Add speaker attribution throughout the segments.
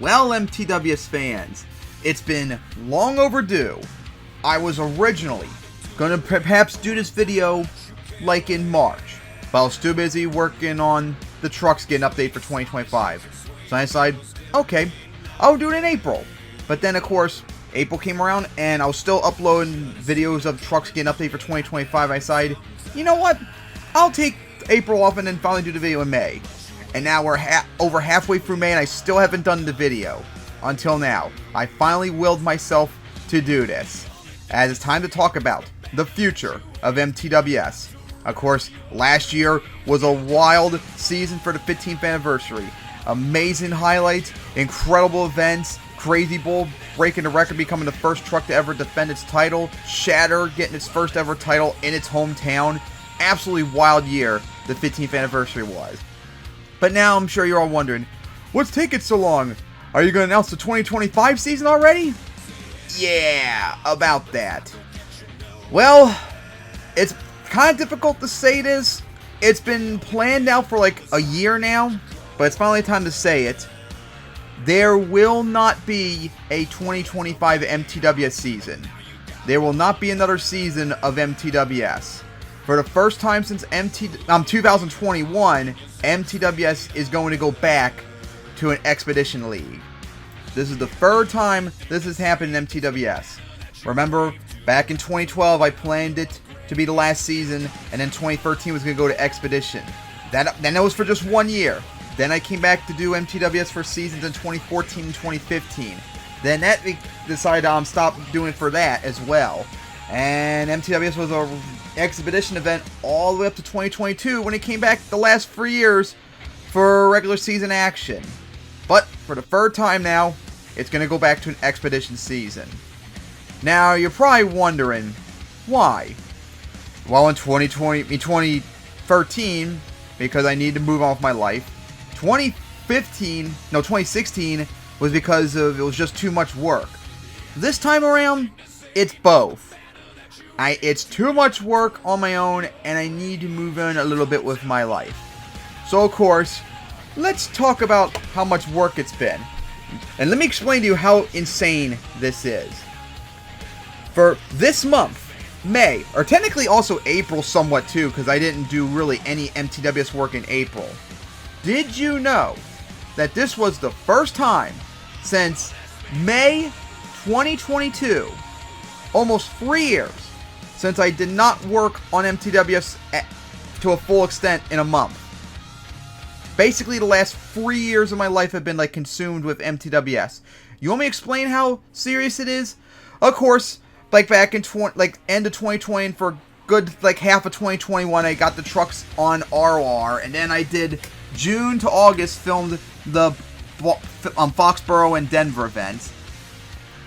Speaker 1: Well, MTWS fans, it's been long overdue. I was originally going to perhaps do this video like in March, but I was too busy working on the trucks getting updated for 2025. So I decided, okay, I'll do it in April. But then, of course, April came around and I was still uploading videos of trucks getting updated for 2025. I decided, you know what? I'll take April off and then finally do the video in May. And now we're over halfway through May and I still haven't done the video. Until now. I finally willed myself to do this. As it's time to talk about the future of MTWS. Of course, last year was a wild season for the 15th anniversary. Amazing highlights, incredible events, Crazy Bull breaking the record, becoming the first truck to ever defend its title, Shatter getting its first ever title in its hometown. Absolutely wild year the 15th anniversary was. But now I'm sure you're all wondering, what's taking so long? Are you going to announce the 2025 season already? Yeah, about that. Well, it's kind of difficult to say this. It's been planned out for like a year now, but it's finally time to say it. There will not be a 2025 MTWS season. There will not be another season of MTWS. For the first time since 2021, MTWS is going to go back to an Expedition League. This is the third time this has happened in MTWS. Remember, back in 2012, I planned it to be the last season, and then 2013 was going to go to Expedition. Then that was for just 1 year. Then I came back to do MTWS for seasons in 2014 and 2015. Then that decided to stop doing for that as well. And MTWS was a Expedition event all the way up to 2022 when it came back the last 3 years for regular season action. But for the third time now, it's going to go back to an Expedition season. Now, you're probably wondering, why? Well, in 2013, because I needed to move on with my life. 2016 was because it was just too much work. This time around, it's both. It's too much work on my own, and I need to move on a little bit with my life. So, of course, let's talk about how much work it's been. And let me explain to you how insane this is. For this month, May, or technically also April somewhat too, because I didn't do really any MTWS work in April. Did you know that this was the first time since May 2022, almost 3 years, since I did not work on MTWS to a full extent in a month? Basically, the last 3 years of my life have been like consumed with MTWS. You want me to explain how serious it is? Of course, like back in end of 2020 and for good like half of 2021, I got the trucks on ROR, and then I did June to August filmed the Foxborough and Denver events.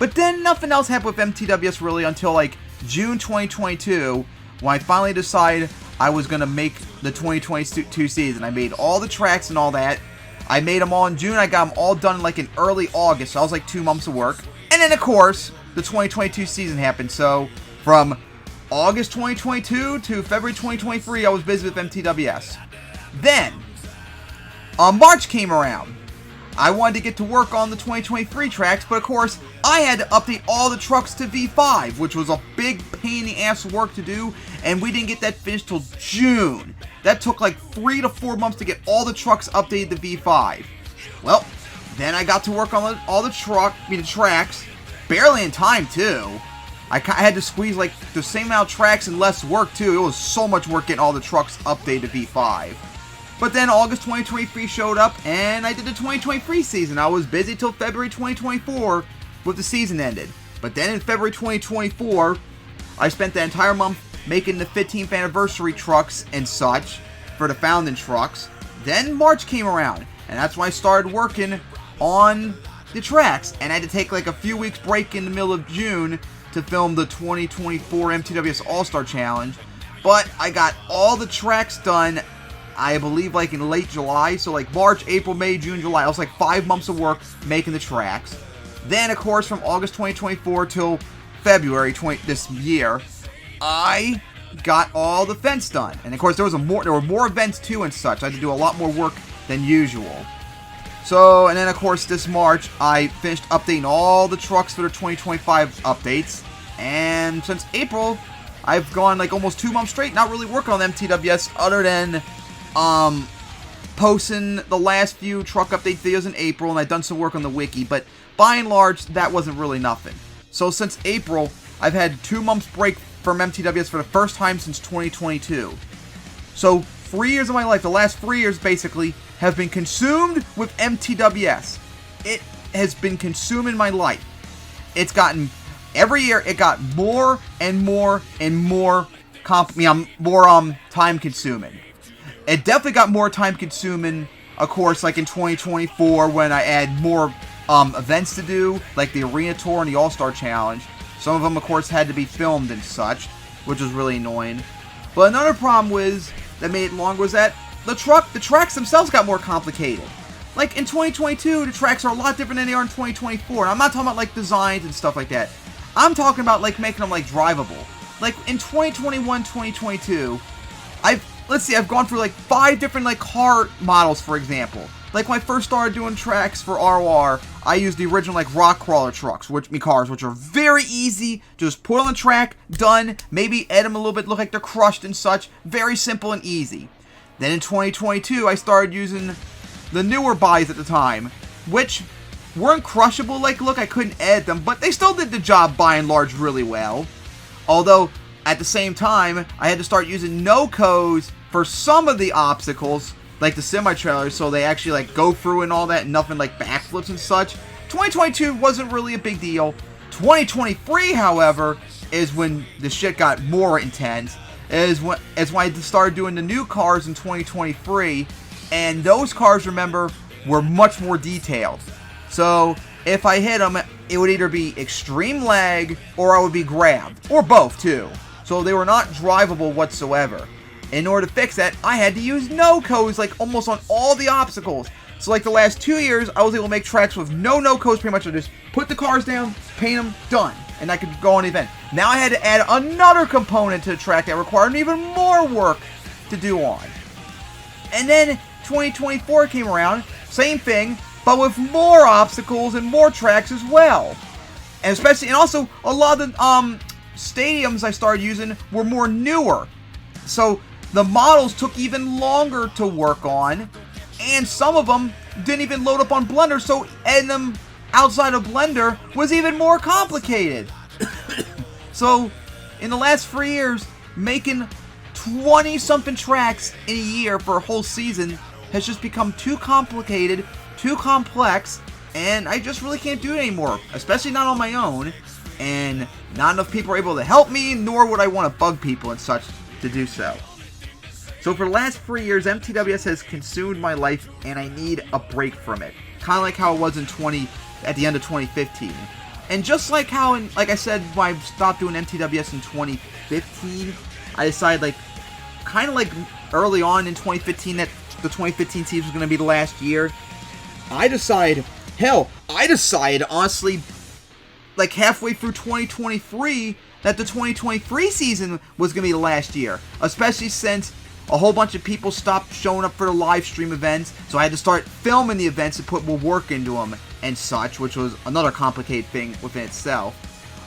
Speaker 1: But then nothing else happened with MTWS really until like June 2022, when I finally decided I was going to make the 2022 season. I made all the tracks and all that. I made them all in June. I got them all done like in early August. So that was like 2 months of work. And then, of course, the 2022 season happened. So from August 2022 to February 2023, I was busy with MTWS. Then, March came around. I wanted to get to work on the 2023 tracks, but of course, I had to update all the trucks to V5, which was a big pain in the ass of work to do, and we didn't get that finished till June. That took like 3 to 4 months to get all the trucks updated to V5. Well, then I got to work on all the tracks, barely in time too. I had to squeeze like the same amount of tracks and less work too. It was so much work getting all the trucks updated to V5. But then August 2023 showed up, and I did the 2023 season. I was busy till February 2024 with the season ended. But then in February 2024, I spent the entire month making the 15th anniversary trucks and such for the Founding trucks. Then March came around, and that's when I started working on the tracks. And I had to take like a few weeks break in the middle of June to film the 2024 MTWS All-Star Challenge. But I got all the tracks done, I believe, like in late July. So like March, April, May, June, July. It was like 5 months of work making the tracks. Then, of course, from August 2024 till February this year, I got all the events done. And of course, there were more events too and such. I had to do a lot more work than usual. So, and then of course this March, I finished updating all the trucks for the 2025 updates. And since April, I've gone like almost 2 months straight not really working on MTWS other than posting the last few truck update videos in April, and I've done some work on the wiki, but by and large, that wasn't really nothing. So since April, I've had 2 months break from MTWS for the first time since 2022. So 3 years of my life, the last 3 years basically, have been consumed with MTWS. It has been consuming my life. It's gotten, every year, it got more and more and more time consuming. It definitely got more time consuming, of course, like in 2024 when I add more events to do, like the Arena Tour and the All-Star Challenge. Some of them, of course, had to be filmed and such, which was really annoying. But another problem that made it longer was that the tracks themselves got more complicated. Like in 2022, the tracks are a lot different than they are in 2024. And I'm not talking about like designs and stuff like that. I'm talking about like making them like drivable. Like in 2021, 2022, I've gone through like 5 different like car models, for example. Like when I first started doing tracks for ROR, I used the original like rock crawler trucks, which are very easy. Just put on the track, done. Maybe edit them a little bit, look like they're crushed and such. Very simple and easy. Then in 2022, I started using the newer bodies at the time, which weren't crushable. Like, look, I couldn't edit them, but they still did the job by and large really well. Although at the same time, I had to start using no-codes for some of the obstacles, like the semi-trailers, so they actually like go through and all that, and nothing like backflips and such. 2022 wasn't really a big deal. 2023, however, is when the shit got more intense. Is when I started doing the new cars in 2023, and those cars, remember, were much more detailed. So if I hit them, it would either be extreme lag or I would be grabbed, or both too. So they were not drivable whatsoever. In order to fix that, I had to use no-codes like almost on all the obstacles. So like the last 2 years, I was able to make tracks with no-codes pretty much. I just put the cars down, paint them, done. And I could go on the event. Now I had to add another component to the track that required even more work to do on. And then 2024 came around, same thing, but with more obstacles and more tracks as well. And also a lot of the stadiums I started using were more newer. So the models took even longer to work on, and some of them didn't even load up on Blender, so adding them outside of Blender was even more complicated. So in the last 3 years, making 20-something tracks in a year for a whole season has just become too complicated, too complex, and I just really can't do it anymore, especially not on my own, and not enough people are able to help me, nor would I want to bug people and such to do so. So for the last 3 years, MTWS has consumed my life, and I need a break from it. Kind of like how it was at the end of 2015. And just like how, like I said, when I stopped doing MTWS in 2015, I decided, kind of like early on in 2015 that the 2015 season was going to be the last year. I decided, honestly, like halfway through 2023, that the 2023 season was going to be the last year. Especially since a whole bunch of people stopped showing up for the live stream events, so I had to start filming the events and put more work into them and such, which was another complicated thing within itself.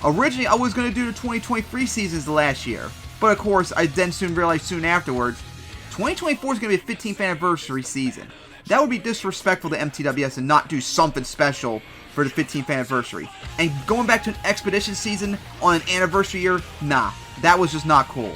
Speaker 1: Originally, I was going to do the 2023 seasons the last year, but of course, I then soon realized afterwards, 2024 is going to be a 15th anniversary season. That would be disrespectful to MTWS and not do something special for the 15th anniversary. And going back to an expedition season on an anniversary year, nah, that was just not cool.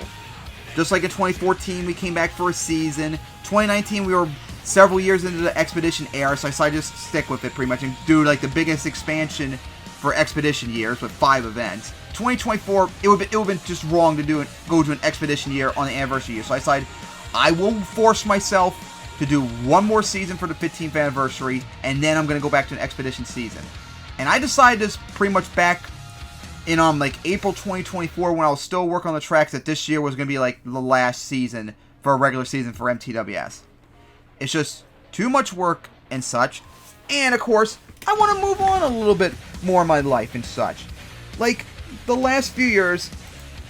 Speaker 1: Just like in 2014, we came back for a season. 2019, we were several years into the Expedition era, so I decided to just stick with it pretty much and do like the biggest expansion for Expedition years with 5 events. 2024, it would have been just wrong to go to an Expedition year on the anniversary year, so I decided I will force myself to do one more season for the 15th anniversary, and then I'm going to go back to an Expedition season. And I decided this pretty much back in like April 2024 when I was still working on the tracks that this year was going to be like the last season for a regular season for MTWS. It's just too much work and such. And of course, I want to move on a little bit more in my life and such. Like the last few years,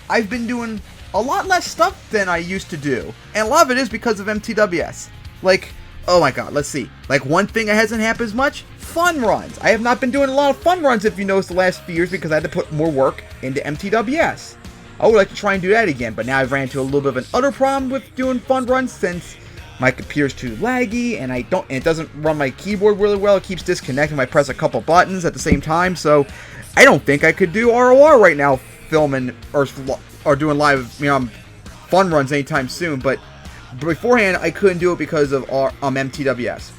Speaker 1: I've been doing a lot less stuff than I used to do. And a lot of it is because of MTWS. Like, Oh my god, let's see. Like, one thing that hasn't happened as much, fun runs. I have not been doing a lot of fun runs, if you noticed, the last few years, because I had to put more work into MTWS. I would like to try and do that again, but now I've ran into a little bit of an other problem with doing fun runs, since my computer's too laggy, and it doesn't run my keyboard really well. It keeps disconnecting when I press a couple buttons at the same time, so I don't think I could do ROR right now, filming or doing live, fun runs anytime soon. But beforehand, I couldn't do it because of MTWS.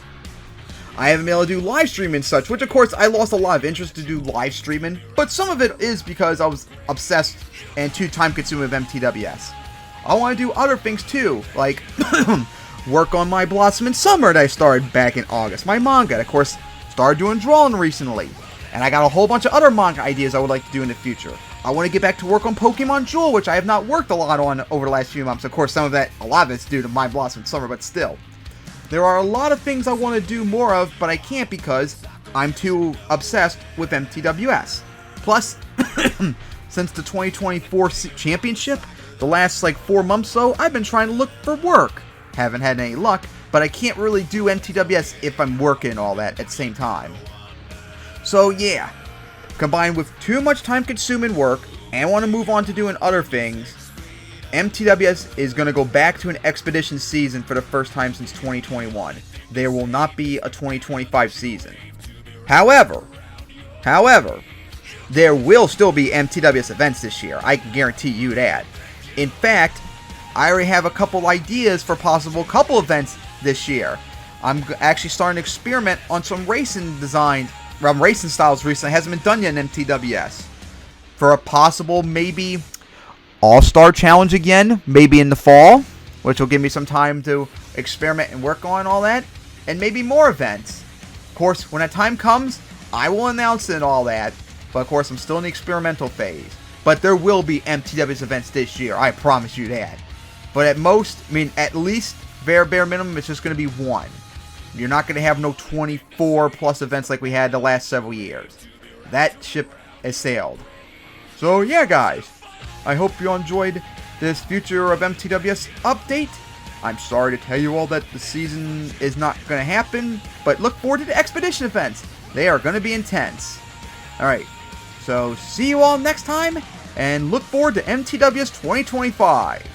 Speaker 1: I haven't been able to do live streaming and such, which of course I lost a lot of interest to do live streaming, but some of it is because I was obsessed and too time consuming with MTWS. I want to do other things too, like work on my Blossom in Summer that I started back in August, my manga. Of course, started doing drawing recently, and I got a whole bunch of other manga ideas I would like to do in the future. I want to get back to work on Pokemon Jewel, which I have not worked a lot on over the last few months. Of course, a lot of it's due to my Blossom in Summer, but still. There are a lot of things I want to do more of, but I can't because I'm too obsessed with MTWS. Plus, since the 2024 championship, the last 4 months so, I've been trying to look for work. Haven't had any luck, but I can't really do MTWS if I'm working and all that at the same time. So yeah, combined with too much time-consuming work and want to move on to doing other things, MTWS is going to go back to an expedition season for the first time since 2021. There will not be a 2025 season. However, there will still be MTWS events this year. I can guarantee you that. In fact, I already have a couple ideas for possible couple events this year. I'm actually starting to experiment on some racing styles recently. It hasn't been done yet in MTWS. For a possible, maybe, All-Star Challenge again, maybe in the fall, which will give me some time to experiment and work on all that, and maybe more events. Of course, when that time comes, I will announce it and all that, but of course, I'm still in the experimental phase. But there will be MTWS events this year, I promise you that. But at least, bare minimum, it's just going to be one. You're not going to have no 24 plus events like we had the last several years. That ship has sailed. So yeah, guys, I hope you enjoyed this Future of MTWS update. I'm sorry to tell you all that the season is not going to happen, but look forward to the expedition events. They are going to be intense. Alright, so see you all next time, and look forward to MTWS 2025.